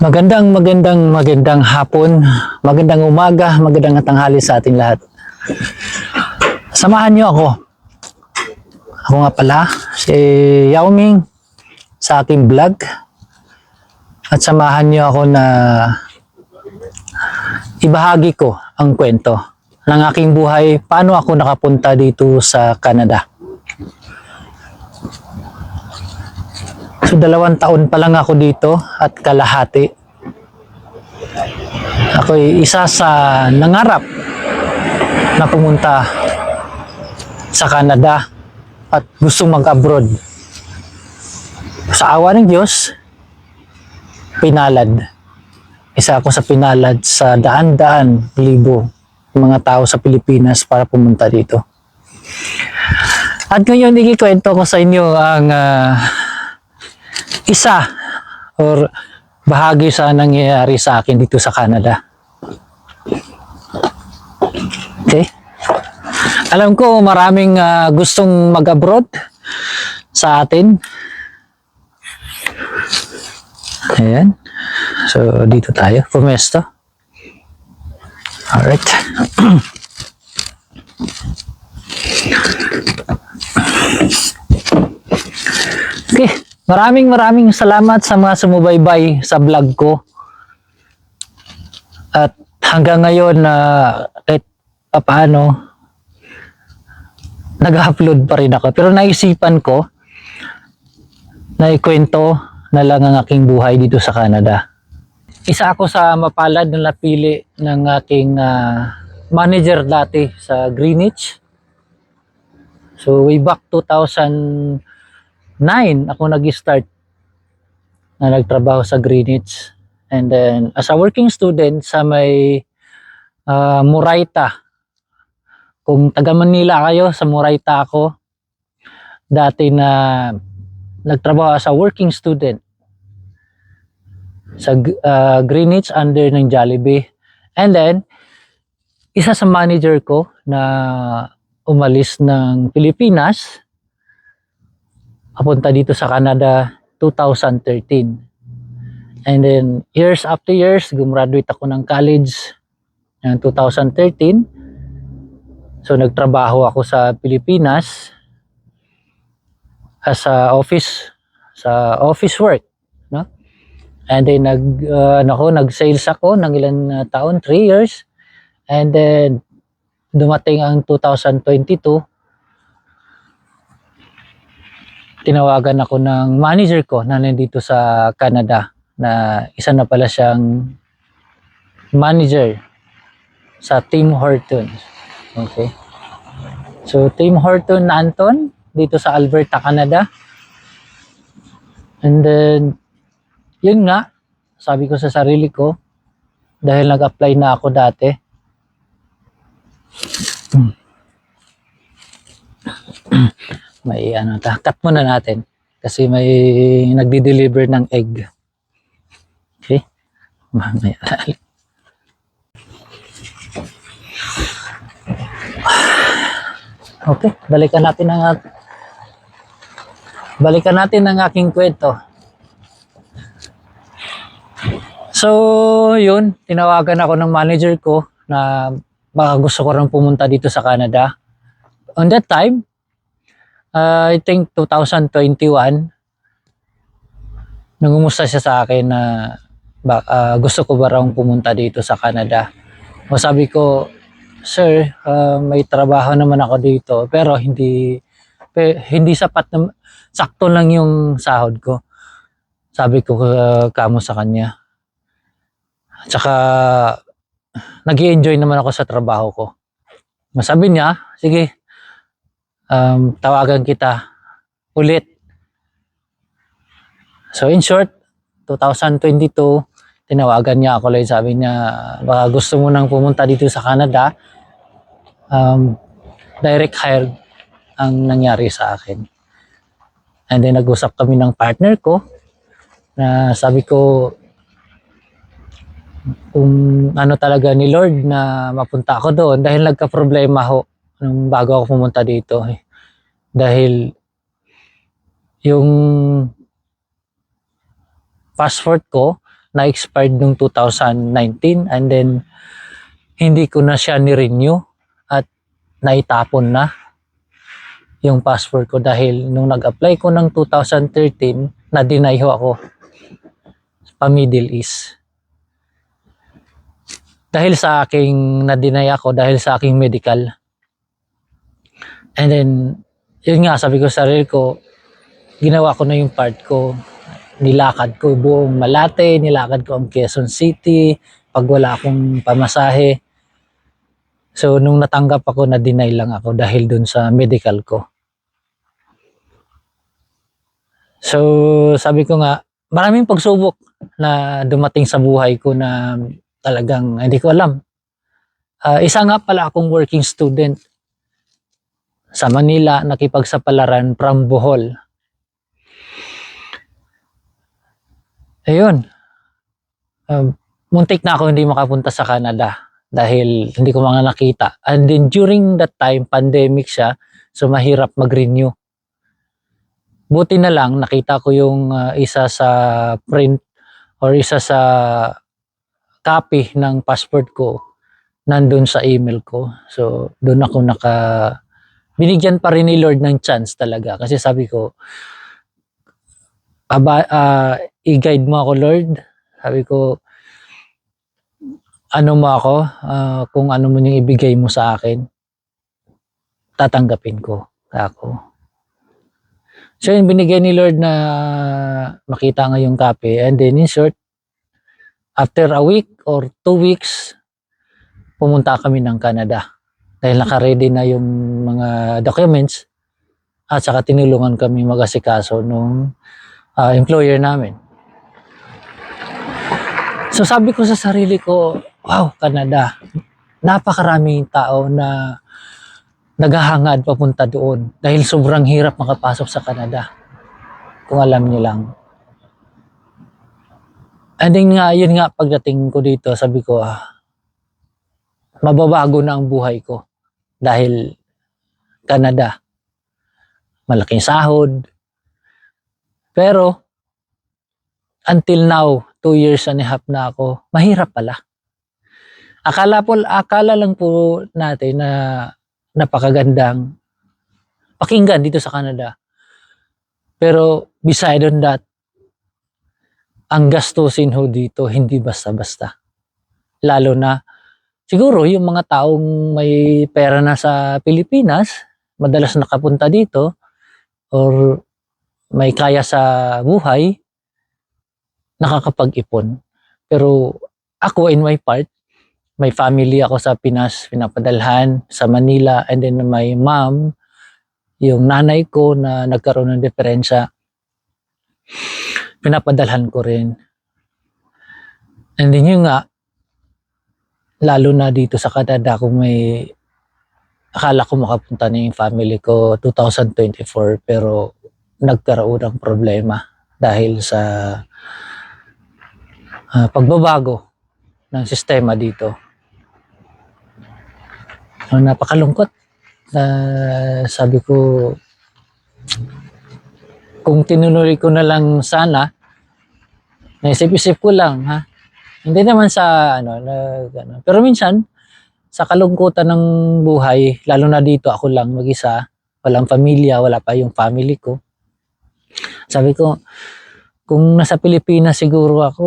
Magandang hapon, magandang umaga, magandang tanghali sa ating lahat. Samahan niyo ako. Ako nga pala, si Yao Ming sa aking vlog. At samahan niyo ako na ibahagi ko ang kwento ng aking buhay, paano ako nakapunta dito sa Canada. So 2 taon pa lang ako dito at kalahati. Ako'y isa sa nangarap na pumunta sa Canada at gustong mag-abroad. Sa awa ng Diyos, pinalad. Isa ako sa pinalad sa daan-daan libo mga tao sa Pilipinas para pumunta dito. At ngayon, ikikwento ko sa inyo ang isa or bahagi sa nangyayari sa akin dito sa Canada. Okay? Alam ko maraming gustong mag-abroad sa atin. Ayan. So, dito tayo. Pumesto. Alright. Okay. Maraming salamat sa mga sumubaybay sa vlog ko. At hanggang ngayon kahit paano nag-upload pa rin ako. Pero naisipan ko na ikwento na lang ang aking buhay dito sa Canada. Isa ako sa mapalad na napili ng aking manager dati sa Greenwich. So way back 2009 ako nag-start na nagtrabaho sa Greenwich. And then as a working student sa may Murayta. Kung taga Manila kayo, sa Murayta ako. Dati na nagtrabaho as a working student sa Greenwich under ng Jollibee. And then isa sa manager ko na umalis ng Pilipinas papunta dito sa Canada 2013. And then years after years, gumraduate ako ng college ng 2013. So nagtrabaho ako sa Pilipinas as a office work, no? And then nag-sales ako ng ilang taon, 3 years. And then dumating ang 2022. Tinawagan ako ng manager ko na nandito sa Canada na isa na pala siyang manager sa Tim Hortons. Okay. So Tim Hortons na Anton dito sa Alberta, Canada. And then yun nga, sabi ko sa sarili ko dahil nag-apply na ako dati. May cut muna natin kasi may nagdi-deliver ng egg. Okay? Mamaya. Okay, balikan natin ang aking kwento. So, yun, tinawagan ako ng manager ko na baka gusto ko rin pumunta dito sa Canada. On that time, I think 2021, nangumusta siya sa akin na gusto ko ba raw pumunta dito sa Canada. O sabi ko, sir, may trabaho naman ako dito pero hindi sapat na, sakto lang yung sahod ko. Sabi ko kamo sa kanya. Tsaka nag-i-enjoy naman ako sa trabaho ko. Sabi niya, sige, tawagan kita ulit. So in short, 2022, tinawagan niya ako ulit. Sabi niya, baka gusto mo nang pumunta dito sa Canada. Direct hire ang nangyari sa akin. And then nag-usap kami ng partner ko na sabi ko kung ano talaga ni Lord na mapunta ako doon dahil nagka-problema ho nung bago ako pumunta dito. Dahil yung passport ko na-expired nung 2019 and then hindi ko na siya ni-renew at naitapon na yung passport ko dahil nung nag-apply ko ng 2013, na-deny ho ako pa Middle East. Dahil sa aking na-deny ako, dahil sa aking medical. And then, yun nga, sabi ko sa sarili ko, ginawa ko na yung part ko. Nilakad ko buong Malate, nilakad ko ang Quezon City, pag wala akong pamasahe. So, nung natanggap ako, na-deny lang ako dahil dun sa medical ko. So, sabi ko nga, maraming pagsubok na dumating sa buhay ko na talagang hindi ko alam. Isa nga pala akong working student sa Manila, nakipagsapalaran from Bohol. Ayun. Muntik na ako hindi makapunta sa Canada dahil hindi ko mga nakita. And then during that time, pandemic siya, so mahirap mag-renew. Buti na lang, nakita ko yung isa sa print or isa sa copy ng passport ko nandun sa email ko. So, doon ako binigyan pa rin ni Lord ng chance talaga. Kasi sabi ko, i-guide mo ako, Lord. Sabi ko, ano mo ako, kung ano mo yung ibigay mo sa akin, tatanggapin ko ako. So yun, binigay ni Lord na makita nga yung copy. And then in short, after a week or 2 weeks, pumunta kami ng Canada. Dahil naka-ready na yung mga documents at saka tinulungan kami mag-asikaso nung employer namin. So sabi ko sa sarili ko, wow, Canada. Napakaraming tao na naghahangad papunta doon dahil sobrang hirap makapasok sa Canada. Kung alam niyo lang. And then nga, yun nga, pagdating ko dito, sabi ko, mababago na ang buhay ko dahil Canada. Malaking sahod. Pero, until now, 2 years and a half na ako, mahirap pala. Akala lang po natin na napakagandang pakinggan dito sa Canada. Pero beside on that, ang gastusin ho dito hindi basta-basta. Lalo na siguro yung mga taong may pera na sa Pilipinas, madalas nakapunta dito or may kaya sa buhay, nakakapag-ipon. Pero ako in my part, may family ako sa Pinas, pinapadalhan sa Manila, and then my mom, yung nanay ko na nagkaroon ng diferensya, pinapadalhan ko rin. And then yun nga, lalo na dito sa Canada, kung may akala ko makapunta na yung family ko 2024, pero nagkaroon ng problema dahil sa pagbabago ng sistema dito. Napakalungkot. Sabi ko, kung tinuloy ko na lang sana, naisip-isip ko lang, hindi naman sa pero minsan sa kalungkutan ng buhay, lalo na dito ako lang mag-isa, walang pamilya, wala pa yung family ko. Sabi ko, kung nasa Pilipinas siguro ako,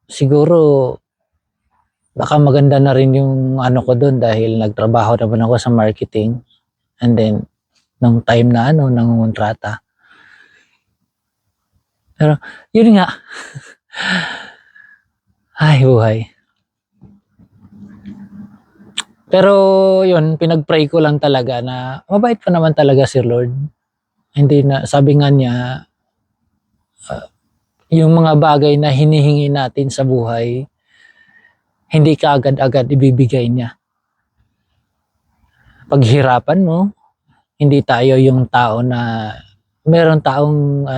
siguro baka maganda na rin yung ko doon dahil nagtrabaho naman ako sa marketing. And then, nung time na nangungontrata. Pero, yun nga. Ay, buhay. Pero, yun, pinag-pray ko lang talaga na mabait pa naman talaga si Lord. Hindi na, sabi nga niya, yung mga bagay na hinihingi natin sa buhay, hindi ka agad-agad ibibigay niya. Paghirapan mo, hindi tayo yung tao na meron taong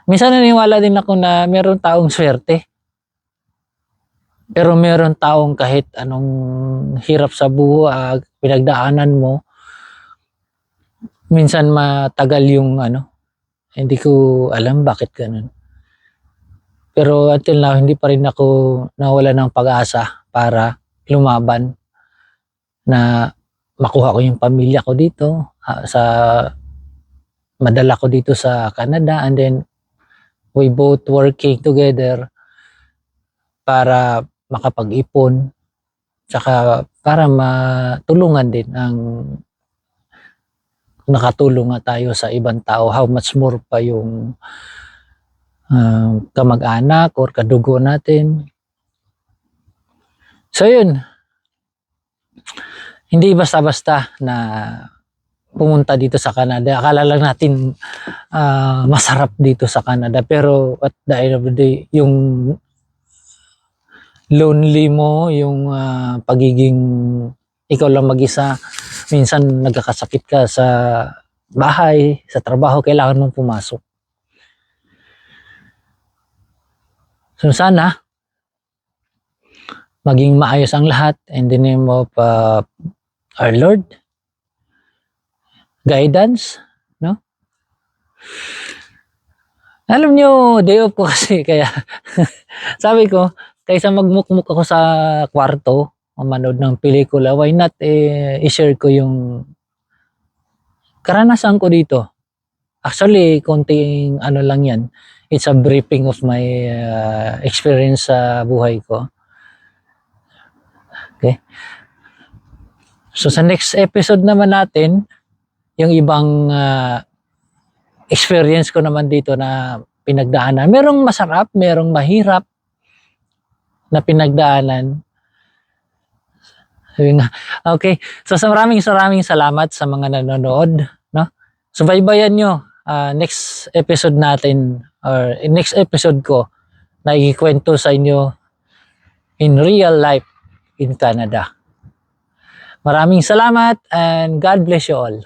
minsan naniwala din ako na meron taong swerte. Pero meron taong kahit anong hirap sa buhay, pinagdaanan mo, minsan matagal yung hindi ko alam bakit ganun. Pero until now, hindi pa rin ako nawala ng pag-asa para lumaban na makuha ko yung pamilya ko dito, madala ko dito sa Canada, and then we both working together para makapag-ipon, tsaka para matulungan din ang nakatulong nga tayo sa ibang tao, how much more pa yung kamag-anak or kadugo natin. So yun, hindi basta-basta na pumunta dito sa Canada. Akala lang natin masarap dito sa Canada, pero at the end of the day, yung lonely mo, yung pagiging ikaw lang mag-isa, minsan nagkakasakit ka sa bahay, sa trabaho, kailangan mong pumasok. So sana maging maayos ang lahat in the name of our Lord. Guidance, no? Alam nyo, day off ko kasi, kaya sabi ko, kaysa magmukmuk ako sa kwarto o manood ng pelikula, why not i-share ko yung karanasan ko dito. Actually, konting ano lang yan. It's a briefing of my experience sa buhay ko. Okay. So sa next episode naman natin, yung ibang experience ko naman dito na pinagdaanan. Merong masarap, merong mahirap na pinagdaanan. Okay. So sa maraming salamat sa mga nanonood, no? So baybayan nyo next episode natin, or next episode ko na ikikwento sa inyo in real life in Canada. Maraming salamat and God bless you all.